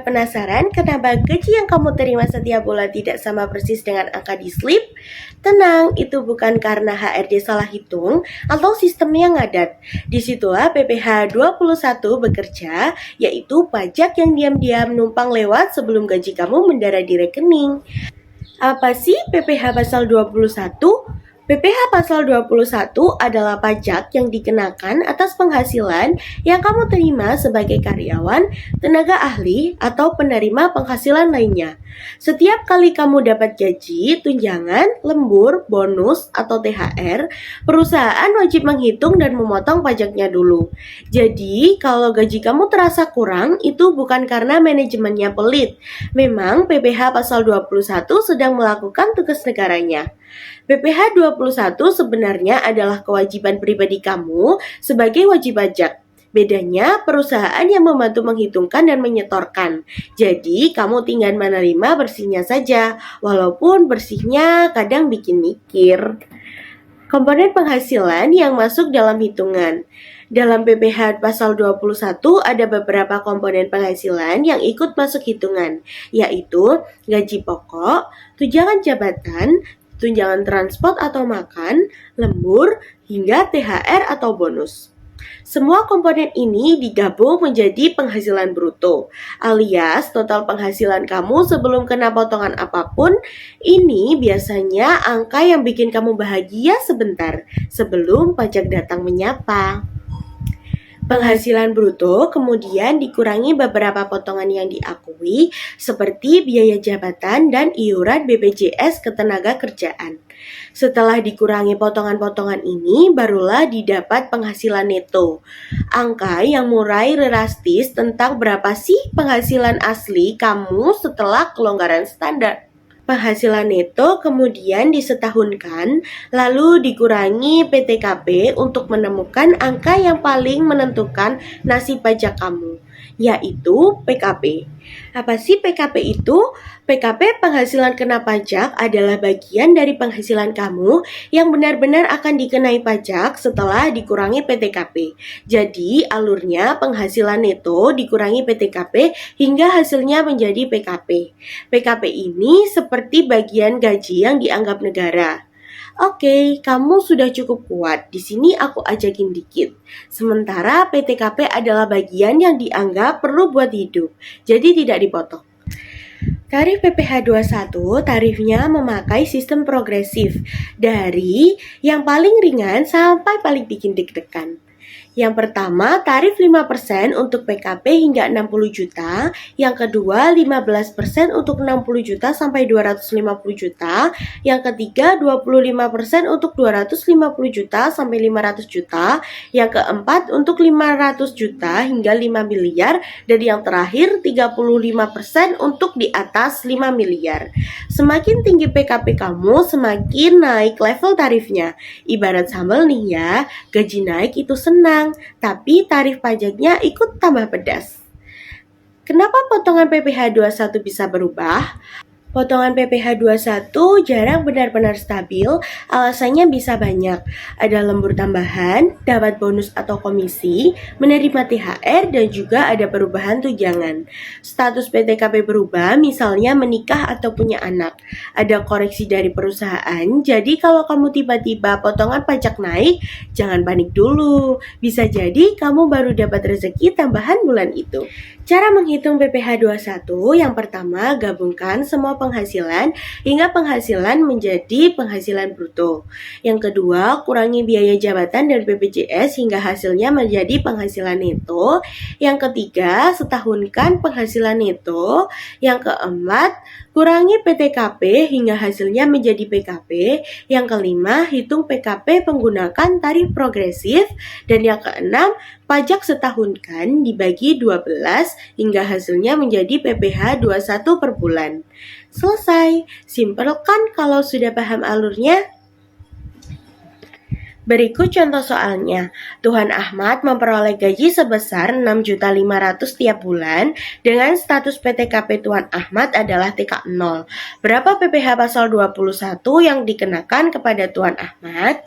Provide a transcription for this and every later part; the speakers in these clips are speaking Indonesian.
Sudah penasaran kenapa gaji yang kamu terima setiap bulan tidak sama persis dengan angka di slip? Tenang, itu bukan karena HRD salah hitung atau sistemnya ngadat. Disitulah PPh 21 bekerja, yaitu pajak yang diam-diam numpang lewat sebelum gaji kamu mendarat di rekening. Apa sih PPh pasal 21? PPh pasal 21 adalah pajak yang dikenakan atas penghasilan yang kamu terima sebagai karyawan, tenaga ahli, atau penerima penghasilan lainnya. Setiap kali kamu dapat gaji, tunjangan, lembur, bonus, atau THR, perusahaan wajib menghitung dan memotong pajaknya dulu. Jadi, kalau gaji kamu terasa kurang, itu bukan karena manajemennya pelit. Memang PPh pasal 21 sedang melakukan tugas negaranya. PPh 21 sebenarnya adalah kewajiban pribadi kamu sebagai wajib pajak. Bedanya, perusahaan yang membantu menghitungkan dan menyetorkan. Jadi, kamu tinggal menerima bersihnya saja, walaupun bersihnya kadang bikin mikir. Komponen penghasilan yang masuk dalam hitungan. Dalam PPh pasal 21 ada beberapa komponen penghasilan yang ikut masuk hitungan, yaitu gaji pokok, tunjangan jabatan, tunjangan transport atau makan, lembur, hingga THR atau bonus. Semua komponen ini digabung menjadi penghasilan bruto, alias total penghasilan kamu sebelum kena potongan apapun. Ini biasanya angka yang bikin kamu bahagia sebentar sebelum pajak datang menyapa. Penghasilan bruto kemudian dikurangi beberapa potongan yang diakui seperti biaya jabatan dan iuran BPJS Ketenagakerjaan. Setelah dikurangi potongan-potongan ini, barulah didapat penghasilan neto. Angka yang mulai realistis tentang berapa sih penghasilan asli kamu setelah kelonggaran standar. Penghasilan neto kemudian disetahunkan, lalu dikurangi PTKP untuk menemukan angka yang paling menentukan nasib pajak kamu, yaitu PKP. Apa sih PKP itu? PKP penghasilan kena pajak adalah bagian dari penghasilan kamu yang benar-benar akan dikenai pajak setelah dikurangi PTKP. Jadi alurnya penghasilan neto dikurangi PTKP hingga hasilnya menjadi PKP. PKP ini seperti bagian gaji yang dianggap negara. Oke, kamu sudah cukup kuat. Di sini aku ajakin dikit. Sementara PTKP adalah bagian yang dianggap perlu buat hidup, jadi tidak dipotong. Tarif PPh 21 tarifnya memakai sistem progresif dari yang paling ringan sampai paling bikin deg-degan. Yang pertama, tarif 5% untuk PKP hingga 60 juta. Yang kedua, 15% untuk 60 juta sampai 250 juta. Yang ketiga, 25% untuk 250 juta sampai 500 juta. Yang keempat, untuk 500 juta hingga 5 miliar. Dan yang terakhir, 35% untuk di atas 5 miliar. Semakin tinggi PKP kamu, semakin naik level tarifnya. Ibarat sambal nih ya, gaji naik itu senang, tapi tarif pajaknya ikut tambah pedas. Kenapa potongan PPh 21 bisa berubah? Potongan PPh 21 jarang benar-benar stabil, alasannya bisa banyak. Ada lembur tambahan, dapat bonus atau komisi, menerima THR, dan juga ada perubahan tunjangan. Status PTKP berubah, misalnya menikah atau punya anak. Ada koreksi dari perusahaan, jadi kalau kamu tiba-tiba potongan pajak naik, jangan panik dulu. Bisa jadi kamu baru dapat rezeki tambahan bulan itu. Cara menghitung PPh 21, yang pertama gabungkan semua penghasilan hingga penghasilan menjadi penghasilan bruto. Yang kedua, kurangi biaya jabatan dan BPJS hingga hasilnya menjadi penghasilan neto. Yang ketiga, setahunkan penghasilan neto. Yang keempat, kurangi PTKP hingga hasilnya menjadi PKP. Yang kelima, hitung PKP menggunakan tarif progresif. Dan yang keenam, pajak setahunkan dibagi 12 hingga hasilnya menjadi PPh 21 per bulan. Selesai. Simpel kan kalau sudah paham alurnya? Berikut contoh soalnya. Tuan Ahmad memperoleh gaji sebesar 6.500.000 tiap bulan dengan status PTKP Tuan Ahmad adalah TK0. Berapa PPh pasal 21 yang dikenakan kepada Tuan Ahmad?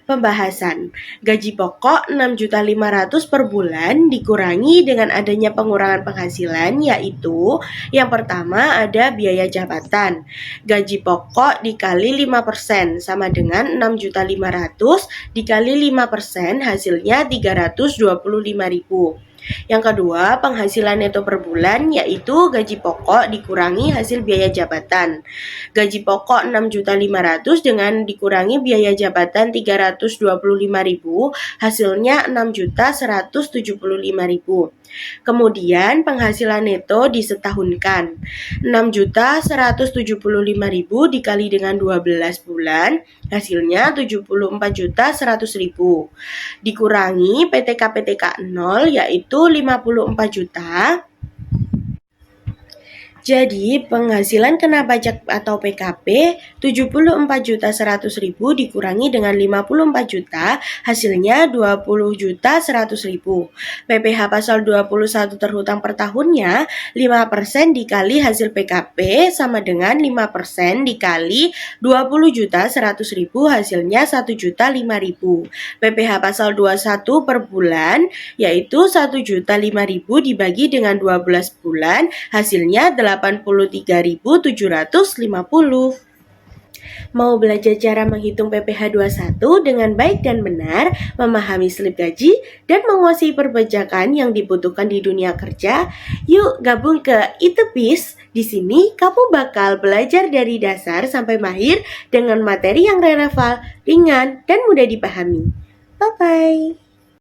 Pembahasan. Gaji pokok 6.500.000 per bulan dikurangi dengan adanya pengurangan penghasilan, yaitu yang pertama ada biaya jabatan. Gaji pokok dikali 5% sama dengan 6.500.000 dikali 5% hasilnya 325.000. Yang kedua, penghasilan neto per bulan, yaitu gaji pokok dikurangi hasil biaya jabatan. Gaji pokok 6.500.000 dengan dikurangi biaya jabatan 325.000, hasilnya 6.175.000. Kemudian penghasilan neto disetahunkan. 6.175.000 dikali dengan 12 bulan, hasilnya 74.100.000. Dikurangi PTK 0, yaitu 54 juta. Jadi, penghasilan kena pajak atau PKP 74.100.000 dikurangi dengan 54 juta, hasilnya 20.100.000. PPh pasal 21 terhutang per tahunnya 5% dikali hasil PKP sama dengan 5% dikali 20.100.000, hasilnya 1.005.000. PPh pasal 21 per bulan yaitu 1.005.000 dibagi dengan 12 bulan, hasilnya 83.750. Mau belajar cara menghitung PPh 21 dengan baik dan benar, memahami slip gaji, dan menguasai perpajakan yang dibutuhkan di dunia kerja? Yuk gabung ke ITEPIS. Di sini kamu bakal belajar dari dasar sampai mahir dengan materi yang relevan, ringan, dan mudah dipahami. Bye-bye.